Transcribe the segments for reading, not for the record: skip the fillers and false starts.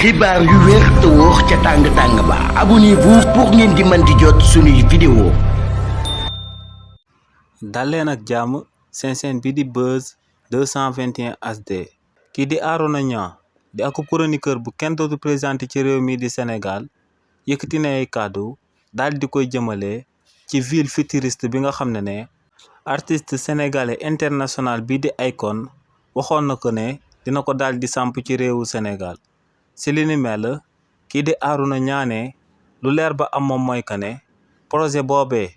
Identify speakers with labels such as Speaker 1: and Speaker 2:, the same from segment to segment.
Speaker 1: xibaar yu wér te wóor ca tàng ba abonnez-vous pour ngeen di mën di jot suñuy vidéo.
Speaker 2: dal leen ak jàmm seen chaîne bi di Buzz 221 HD kii di Arona Niang di ak chroniqueur bu kenn dootu présenté ci réew mi di Sénégal yëkkati na ay kàddu daal di koy jëmale ci ville futuriste bi nga xam ne artiste sénégalais international bi di Akon waxoon na ko ne dina ko daal di samp ci réewu Sénégal. si li ni mel kii di Arona Niang ne lu leer ba am moom mooy que ne projet boobee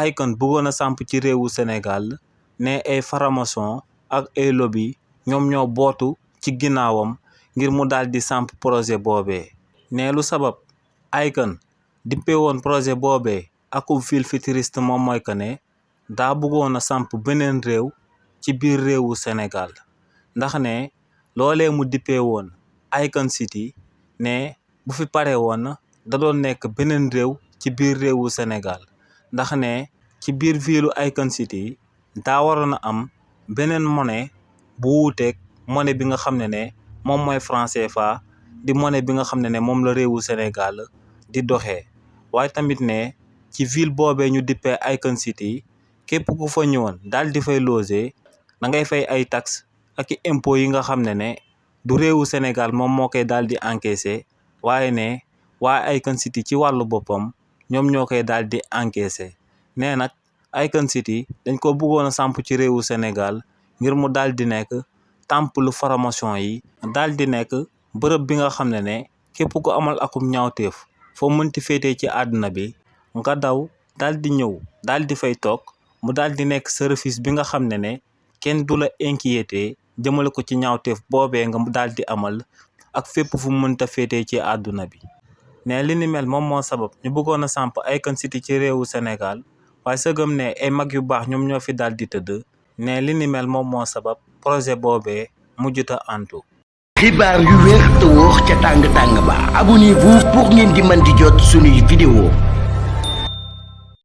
Speaker 2: Akon bëggoon a samp ci réewu Sénégal ne ay faramason ak ay lobby ñoom ñoo bootu ci ginnaawam ngir mu daal di samp projet boobee. ne lu sabab Akon dippee woon projet boobee ak ville futuriste moom mooy que ne daa bëggoon a samp beneen réew ci biir réewu Sénégal ndax ne loolee mu dippee woon Akon City ne bu fi pare woon da doon nekk beneen réew ci biir réewu Sénégal ndax ne ci biir ville Akon City daa waroon a am beneen monnaie bu wuuteeg monnaie bi nga xam ne moom mooy franc CFA di monnaie bi nga xam ne moom la réewu Sénégal di doxee. waaye tamit ne ci ville boobee ñu dippee Akon City képp ku fa ñëwoon daal di fay loger da ngay fay ay taxes ak i impôts yi nga xam ne du réewu Sénégal moom moo koy daal di encaissé waaye ne waa Akon City ci wàllu boppam ñoom ñoo koy daal di encaissé. nee nag Akon City dañ ko bëggoon a samp ci réewu Sénégal ngir mu daal di nekk temple formation yi daal di nekk bërëb bi nga xam ne képp ku amal akum ñaawteef foo mënti féetee ci àdduna bi nga daw daal di ñëw daal di fay toog mu daal di nekk service bi nga xam ne kenn du la inquiété jëmale ko ci ñaawteef boobee nga daal di amal ak fépp fu mënta féetee ci àdduna bi. ne li ni mel moom moo sabab ñu bëggoon a samp Akon City ci réewu Sénégal waaye sëgëm ne ay mag yu baax ñoom ñoo fi daal di tëdd ne li ni mel moom moo sabab projet boobee mujjuta antu.
Speaker 1: xibaar yu wér te wóor ca tàng ba abonnez-vous pour ngeen di mën di jot suñuy vidéo.